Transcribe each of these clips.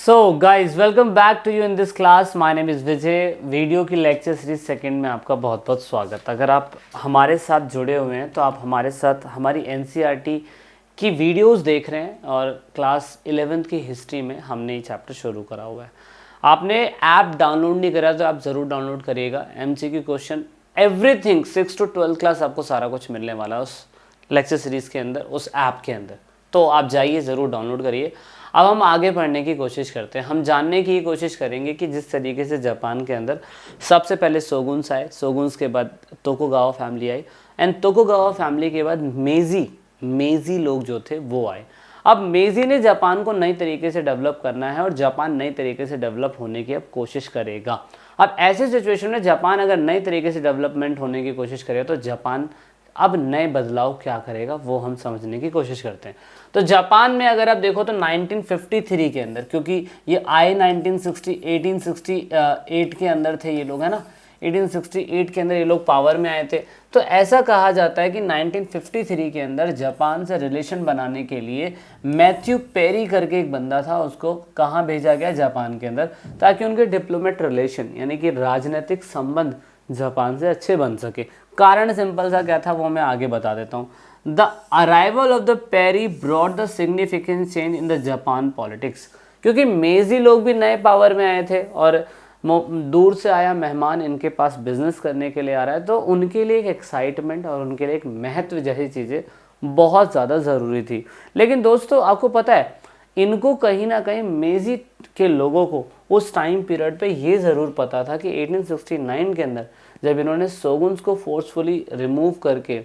So guys welcome back to you in this class. My name is Vijay. Video की lecture series second में आपका बहुत बहुत स्वागत। अगर आप हमारे साथ जुड़े हुए हैं तो आप हमारे साथ हमारी एनसीईआरटी की वीडियोस देख रहे हैं और क्लास 11th की हिस्ट्री में हमने ये चैप्टर शुरू करा हुआ है। आपने ऐप डाउनलोड नहीं करा तो आप ज़रूर डाउनलोड करिएगा। MCQ question everything 6 to 12 class आपको सारा कुछ मिलने वाला है उस लेक्चर सीरीज़ के अंदर, उस ऐप के अंदर। तो आप जाइए, ज़रूर डाउनलोड करिए। अब हम आगे बढ़ने की कोशिश करते हैं। हम जानने की कोशिश करेंगे कि जिस तरीके से जापान के अंदर सबसे पहले शोगुन्स आए, शोगुन्स के बाद Tokugawa family I and Tokugawa family के बाद मेजी लोग जो थे वो आए। अब मेजी ने जापान को नई तरीके से डेवलप करना है और जापान नई तरीके से डेवलप होने की अब कोशिश करेगा। अब ऐसे सिचुएशन में जापान अगर नई तरीके से डेवलपमेंट होने की कोशिश करे तो जापान अब नए बदलाव क्या करेगा वो हम समझने की कोशिश करते हैं। तो जापान में अगर आप देखो तो 1953 के अंदर, क्योंकि ये आए 1868 के अंदर थे ये लोग, है ना, 1868 के अंदर ये लोग पावर में आए थे। तो ऐसा कहा जाता है कि 1953 के अंदर जापान से रिलेशन बनाने के लिए मैथ्यू पेरी करके एक बंदा था, उसको कहाँ भेजा गया, जापान के अंदर, ताकि उनके डिप्लोमेट रिलेशन यानी कि राजनीतिक संबंध जापान से अच्छे बन सके। कारण सिंपल सा क्या था वो मैं आगे बता देता हूँ। The arrival of the Perry brought the significant change in the Japan politics, क्योंकि मेजी लोग भी नए पावर में आए थे और दूर से आया मेहमान इनके पास बिजनेस करने के लिए आ रहा है, तो उनके लिए एक एक्साइटमेंट और उनके लिए एक महत्व जैसी चीज़ें बहुत ज़्यादा ज़रूरी थी। लेकिन दोस्तों आपको पता है, इनको कहीं ना कहीं मेजी के लोगों को उस टाइम पीरियड पे ये ज़रूर पता था कि 1869 के अंदर जब इन्होंने शोगुन्स को फोर्सफुली रिमूव करके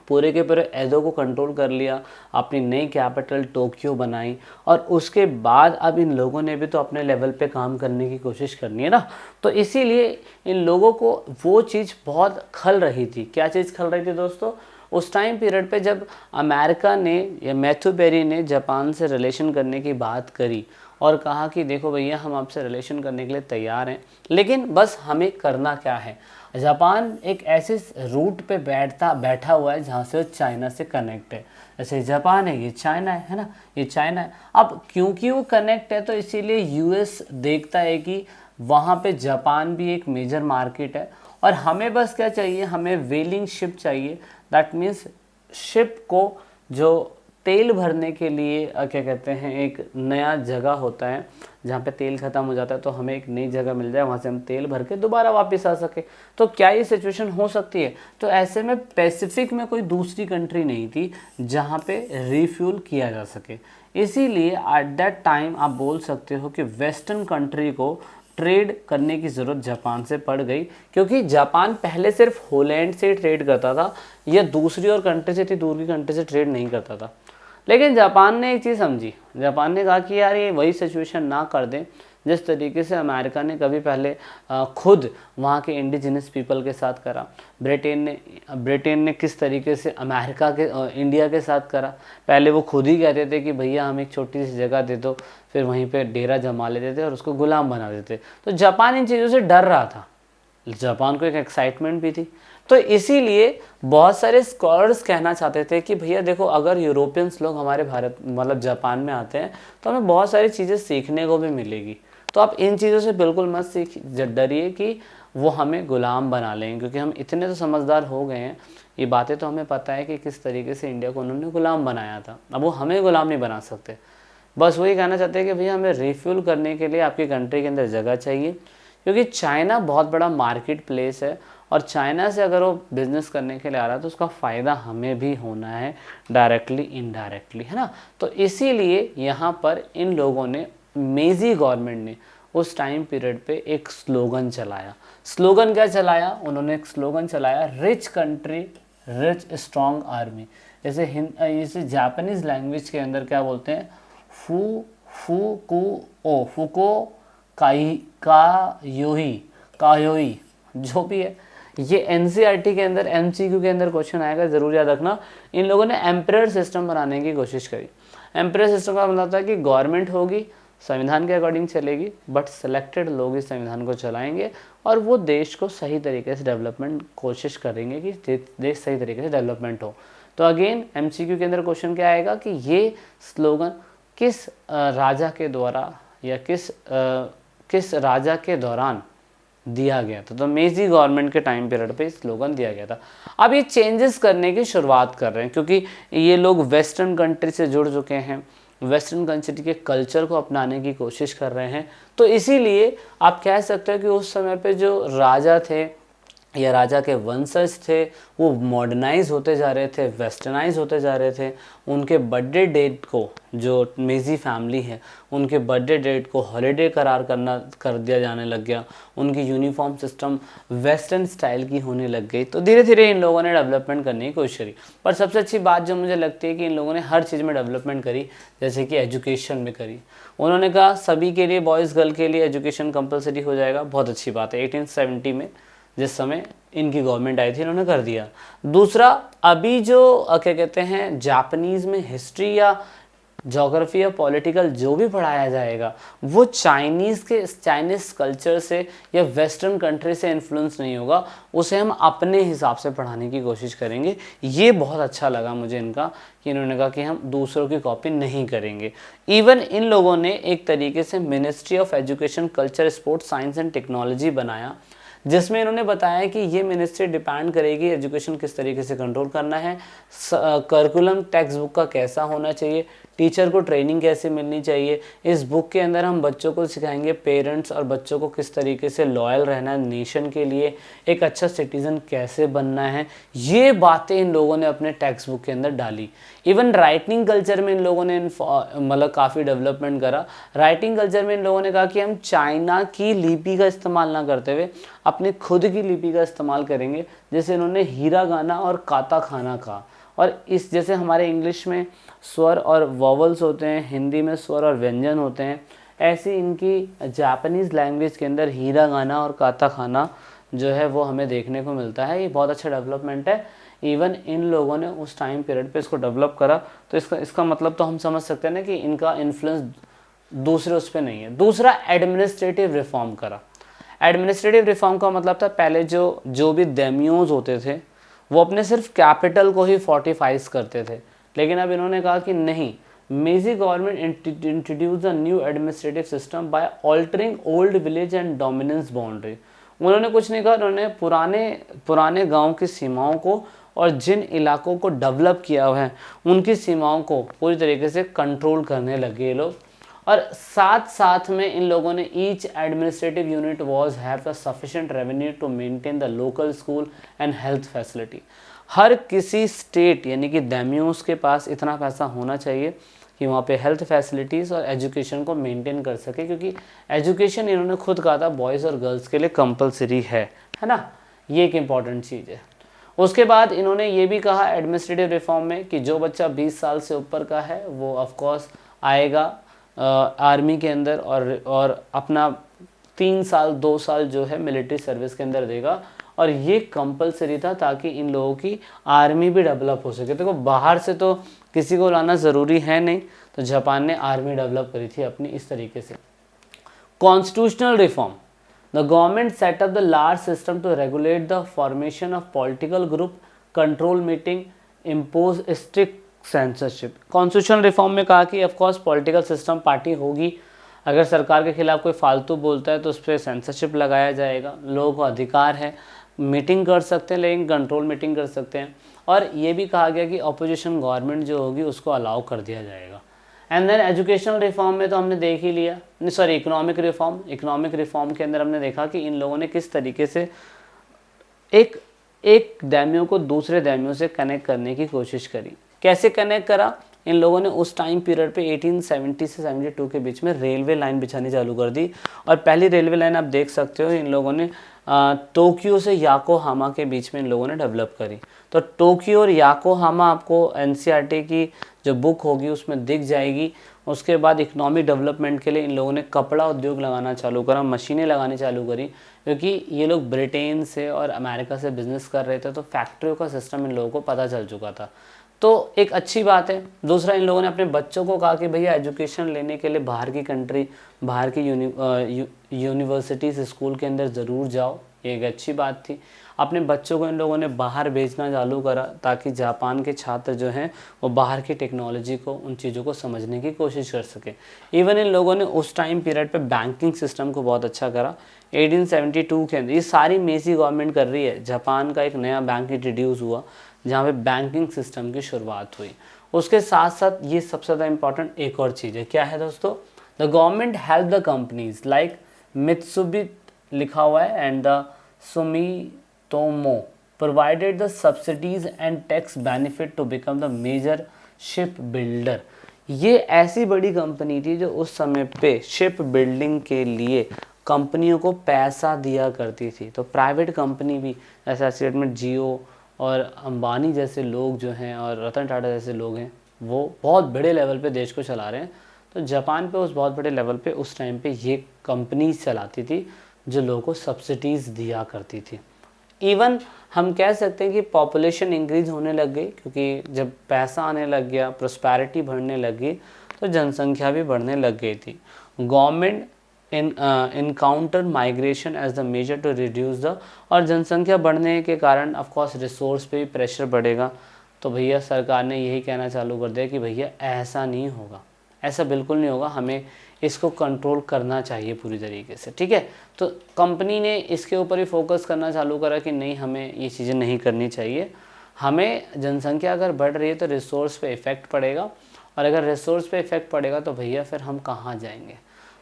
पूरे के पूरे एडो को कंट्रोल कर लिया, अपनी नई कैपिटल टोक्यो बनाई, और उसके बाद अब इन लोगों ने भी तो अपने लेवल पे काम करने की कोशिश करनी है ना। तो इसीलिए इन लोगों को वो चीज़ बहुत खल रही थी। क्या चीज़ खल रही थी दोस्तों? उस टाइम पीरियड पे जब अमेरिका ने या मैथ्यू पेरी ने जापान से रिलेशन करने की बात करी और कहा कि देखो भैया हम आपसे रिलेशन करने के लिए तैयार हैं, लेकिन बस हमें करना क्या है। जापान एक ऐसे रूट पे बैठा हुआ है जहाँ से वो चाइना से कनेक्ट है। जैसे जापान है, ये चाइना है ना, ये चाइना है। अब क्योंकि वो कनेक्ट है तो इसीलिए यूएस देखता है कि वहाँ पे जापान भी एक मेजर मार्केट है और हमें बस क्या चाहिए, हमें व्हेलिंग शिप चाहिए। दैट मीन्स शिप को जो तेल भरने के लिए क्या कहते हैं, एक नया जगह होता है जहाँ पे तेल ख़त्म हो जाता है, तो हमें एक नई जगह मिल जाए, वहाँ से हम तेल भर के दोबारा वापस आ सके। तो क्या ये सिचुएशन हो सकती है? तो ऐसे में पैसिफिक में कोई दूसरी कंट्री नहीं थी जहाँ पे रिफ्यूल किया जा सके। इसीलिए एट दैट टाइम आप बोल सकते हो कि वेस्टर्न कंट्री को ट्रेड करने की ज़रूरत जापान से पड़ गई, क्योंकि जापान पहले सिर्फ होलैंड से ट्रेड करता था या दूसरी और कंट्री से थी, दूर की कंट्री से ट्रेड नहीं करता था। लेकिन जापान ने एक चीज़ समझी, जापान ने कहा कि यार ये वही सिचुएशन ना कर दें जिस तरीके से अमेरिका ने कभी पहले खुद वहाँ के इंडिजिनस पीपल के साथ करा। ब्रिटेन ने किस तरीके से अमेरिका के इंडिया के साथ करा। पहले वो खुद ही कहते थे कि भैया हम एक छोटी सी जगह दे दो, फिर वहीं पे डेरा जमा लेते थे और उसको गुलाम बना देते। तो जापान इन चीज़ों से डर रहा था, जापान को एक एक्साइटमेंट भी थी। तो इसीलिए बहुत सारे स्कॉलर्स कहना चाहते थे कि भैया देखो, अगर यूरोपियंस लोग हमारे भारत मतलब जापान में आते हैं तो हमें बहुत सारी चीज़ें सीखने को भी मिलेगी। तो आप इन चीज़ों से बिल्कुल मत डरिए कि वो हमें गुलाम बना लेंगे, क्योंकि हम इतने तो समझदार हो गए हैं, ये बातें तो हमें पता है कि किस तरीके से इंडिया को उन्होंने गुलाम बनाया था। अब वो हमें गुलाम नहीं बना सकते। बस वही कहना चाहते हैं कि भैया हमें रिफ्यूल करने के लिए आपकी कंट्री के अंदर जगह चाहिए, क्योंकि चाइना बहुत बड़ा मार्केट प्लेस है और चाइना से अगर वो बिज़नेस करने के लिए आ रहा है तो उसका फ़ायदा हमें भी होना है, डायरेक्टली इनडायरेक्टली, है ना। तो इसीलिए यहाँ पर इन लोगों ने, मेजी गवर्नमेंट ने उस टाइम पीरियड पे एक स्लोगन चलाया। स्लोगन क्या चलाया? उन्होंने एक स्लोगन चलाया, rich country rich strong army. जैसे जापानीज़ लैंग्वेज के अंदर क्या बोलते हैं, फुको कायोई जो भी है। ये एनसीईआरटी के अंदर एमसीक्यू के अंदर क्वेश्चन आएगा, ज़रूर याद रखना। इन लोगों ने एम्परर सिस्टम बनाने की कोशिश करी। एम्परर सिस्टम का मतलब है कि गवर्नमेंट होगी, संविधान के अकॉर्डिंग चलेगी, बट सिलेक्टेड लोग इस संविधान को चलाएंगे और वो देश को सही तरीके से डेवलपमेंट कोशिश करेंगे कि देश सही तरीके से डेवलपमेंट हो। तो अगेन एमसीक्यू के अंदर क्वेश्चन क्या आएगा कि ये स्लोगन किस राजा के द्वारा या किस राजा के दौरान दिया गया था? तो मेजी गवर्नमेंट के टाइम पीरियड पे स्लोगन दिया गया था। अब ये चेंजेस करने की शुरुआत कर रहे हैं क्योंकि ये लोग वेस्टर्न कंट्री से जुड़ चुके हैं, वेस्टर्न कंट्री के कल्चर को अपनाने की कोशिश कर रहे हैं। तो इसीलिए आप कह सकते हो कि उस समय पे जो राजा थे या राजा के वंशज थे वो मॉडर्नाइज होते जा रहे थे, वेस्टर्नाइज होते जा रहे थे। उनके बर्थडे डेट को, जो मेजी फैमिली है उनके बर्थडे डेट को हॉलीडे कर दिया जाने लग गया। उनकी यूनिफॉर्म सिस्टम वेस्टर्न स्टाइल की होने लग गई। तो धीरे धीरे इन लोगों ने डेवलपमेंट करने की कोशिश करी। पर सबसे अच्छी बात जो मुझे लगती है कि इन लोगों ने हर चीज़ में डेवलपमेंट करी, जैसे कि एजुकेशन में करी। उन्होंने कहा सभी के लिए, बॉयज़ गर्ल के लिए एजुकेशन कंपलसरी हो जाएगा। बहुत अच्छी बात है, 1870 में जिस समय इनकी गवर्नमेंट आई थी इन्होंने कर दिया। दूसरा, अभी जो क्या कहते हैं जापानीज़ में हिस्ट्री या ज्योग्राफी या पॉलिटिकल जो भी पढ़ाया जाएगा वो चाइनीज़ कल्चर से या वेस्टर्न कंट्री से इन्फ्लुएंस नहीं होगा, उसे हम अपने हिसाब से पढ़ाने की कोशिश करेंगे। ये बहुत अच्छा लगा मुझे इनका कि इन्होंने कहा कि हम दूसरों की कॉपी नहीं करेंगे। इवन इन लोगों ने एक तरीके से ministry of education, culture, sports, science and technology बनाया, जिसमें इन्होंने बताया कि ये मिनिस्ट्री डिपेंड करेगी एजुकेशन किस तरीके से कंट्रोल करना है, करिकुलम टेक्स्ट बुक का कैसा होना चाहिए, टीचर को ट्रेनिंग कैसे मिलनी चाहिए। इस बुक के अंदर हम बच्चों को सिखाएंगे पेरेंट्स और बच्चों को किस तरीके से लॉयल रहना है नेशन के लिए, एक अच्छा सिटीज़न कैसे बनना है। ये बातें इन लोगों ने अपने टेक्स्ट बुक के अंदर डाली। इवन राइटिंग कल्चर में इन लोगों ने मतलब काफ़ी डेवलपमेंट करा। राइटिंग कल्चर में इन लोगों ने कहा कि हम चाइना की लिपि का इस्तेमाल ना करते हुए अपनी खुद की लिपि का इस्तेमाल करेंगे, जैसे इन्होंने हीरागाना और काताखाना कहा। और इस जैसे हमारे इंग्लिश में स्वर और वॉवल्स होते हैं, हिंदी में स्वर और व्यंजन होते हैं, ऐसी इनकी जापानीज़ लैंग्वेज के अंदर हीरागाना और काताखाना जो है वो हमें देखने को मिलता है। ये बहुत अच्छा डेवलपमेंट है। इवन इन लोगों ने उस टाइम पीरियड पे इसको डेवलप करा, तो इसका मतलब तो हम समझ सकते हैं ना कि इनका इन्फ्लुएंस दूसरे उस पर नहीं है। दूसरा, एडमिनिस्ट्रेटिव रिफॉर्म करा। एडमिनिस्ट्रेटिव रिफॉर्म का मतलब था पहले जो भी दैम्योज होते थे वो अपने सिर्फ कैपिटल को ही फोर्टिफाइज करते थे, लेकिन अब इन्होंने कहा कि नहीं, Meiji government introduce a new administrative system by altering old village and dominance boundary. उन्होंने कुछ नहीं कहा, उन्होंने पुराने गांव की सीमाओं को और जिन इलाकों को डेवलप किया हुआ है उनकी सीमाओं को पूरी तरीके से कंट्रोल करने लगे ये लोग। और साथ साथ में इन लोगों ने each administrative unit was have the sufficient revenue to maintain the local school and health facility. हर किसी स्टेट यानी कि दैम्योस के पास इतना पैसा होना चाहिए कि वहाँ पे हेल्थ फैसिलिटीज़ और एजुकेशन को मेंटेन कर सके, क्योंकि एजुकेशन इन्होंने खुद कहा था बॉयज़ और गर्ल्स के लिए कंपलसरी है ना। ये एक इम्पॉर्टेंट चीज़ है। उसके बाद इन्होंने ये भी कहा एडमिनिस्ट्रेटिव रिफॉर्म में कि जो बच्चा 20 साल से ऊपर का है वो ऑफकोर्स आएगा आर्मी के अंदर और अपना 3 साल 2 साल जो है मिलिट्री सर्विस के अंदर देगा। और ये कंपलसरी था ताकि इन लोगों की आर्मी भी डेवलप हो सके। देखो बाहर से तो किसी को लाना ज़रूरी है नहीं, तो जापान ने आर्मी डेवलप करी थी अपनी इस तरीके से। Constitutional reform, the government set up the large system to regulate the formation of political group, control meeting, impose strict censorship. Constitutional reform में कहा कि ऑफकोर्स पॉलिटिकल सिस्टम पार्टी होगी, अगर सरकार के खिलाफ कोई फालतू बोलता है तो उस पर सेंसरशिप लगाया जाएगा। लोगों को अधिकार है, मीटिंग कर सकते हैं लेकिन कंट्रोल मीटिंग कर सकते हैं। और ये भी कहा गया कि अपोजिशन गवर्नमेंट जो होगी उसको अलाउ कर दिया जाएगा। एंड देन एजुकेशनल रिफॉर्म में तो हमने देख ही लिया, सॉरी इकोनॉमिक रिफॉर्म के अंदर हमने देखा कि इन लोगों ने किस तरीके से एक दैम्यों को दूसरे दैम्यों से कनेक्ट करने की कोशिश करी। कैसे कनेक्ट करा? इन लोगों ने उस टाइम पीरियड पे 1870 से 72 के बीच में रेलवे लाइन बिछानी चालू कर दी। और पहली रेलवे लाइन आप देख सकते हो इन लोगों ने टोक्यो से याकोहामा के बीच में इन लोगों ने डेवलप करी। तो टोक्यो और याकोहामा आपको एनसीईआरटी की जो बुक होगी उसमें दिख जाएगी। उसके बाद इकोनॉमिक डेवलपमेंट के लिए इन लोगों ने कपड़ा उद्योग लगाना चालू करा, मशीनें लगानी चालू करी, क्योंकि ये लोग ब्रिटेन से और अमेरिका से बिजनेस कर रहे थे, तो फैक्ट्रियों का सिस्टम इन लोगों को पता चल चुका था। तो एक अच्छी बात है। दूसरा, इन लोगों ने अपने बच्चों को कहा कि भैया एजुकेशन लेने के लिए बाहर की कंट्री, बाहर की यूनिवर्सिटीज़, स्कूल के अंदर ज़रूर जाओ। ये एक अच्छी बात थी। अपने बच्चों को इन लोगों ने बाहर भेजना चालू करा ताकि जापान के छात्र जो हैं वो बाहर की टेक्नोलॉजी को, उन चीज़ों को समझने की कोशिश कर सके। इवन इन लोगों ने उस टाइम पीरियड पे बैंकिंग सिस्टम को बहुत अच्छा करा। 1872 के अंदर ये सारी मेसी गवर्नमेंट कर रही है। जापान का एक नया बैंक इंट्रोड्यूस हुआ जहाँ पे बैंकिंग सिस्टम की शुरुआत हुई। उसके साथ साथ ये सबसे ज़्यादा इंपॉर्टेंट एक और चीज़ है, क्या है दोस्तों, the government help the companies like Mitsubishi लिखा हुआ है and the Sumitomo provided the subsidies and tax benefit to become the major ship builder. ये ऐसी बड़ी कंपनी थी जो उस समय पे शिप बिल्डिंग के लिए कंपनियों को पैसा दिया करती थी। तो प्राइवेट कंपनी भी ऐसे एस्टेट में जियो और अंबानी जैसे लोग जो हैं और रतन टाटा जैसे लोग हैं वो बहुत बड़े लेवल पे देश को चला रहे हैं। तो जापान पे उस बहुत बड़े लेवल पे उस टाइम पे ये कंपनीज चलाती थी जो लोगों को सब्सिडीज़ दिया करती थी। इवन हम कह सकते हैं कि पॉपुलेशन इंक्रीज होने लग गई, क्योंकि जब पैसा आने लग गया, प्रॉस्पेरिटी बढ़ने लगी, तो जनसंख्या भी बढ़ने लग गई थी। Government encounter migration as the major to reduce the, और जनसंख्या बढ़ने के कारण ऑफ कोर्स रिसोर्स पे भी प्रेशर बढ़ेगा। तो भैया सरकार ने यही कहना चालू कर दिया कि भैया ऐसा नहीं होगा, ऐसा बिल्कुल नहीं होगा, हमें इसको कंट्रोल करना चाहिए पूरी तरीके से, ठीक है। तो कंपनी ने इसके ऊपर ही फोकस करना चालू करा कि नहीं, हमें ये चीज़ें नहीं करनी चाहिए, हमें जनसंख्या अगर बढ़ रही है तो रिसोर्स पे इफ़ेक्ट पड़ेगा, और अगर रिसोर्स पे इफ़ेक्ट पड़ेगा तो भैया फिर हम कहाँ जाएंगे।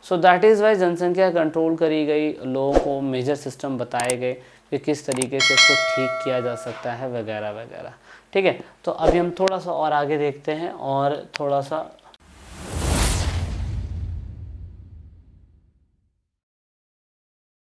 सो दैट इज़ वाई जनसंख्या कंट्रोल करी गई, लोगों को मेजर सिस्टम बताए गए कि किस तरीके से इसको ठीक किया जा सकता है वगैरह वगैरह, ठीक है। तो अभी हम थोड़ा सा और आगे देखते हैं और थोड़ा सा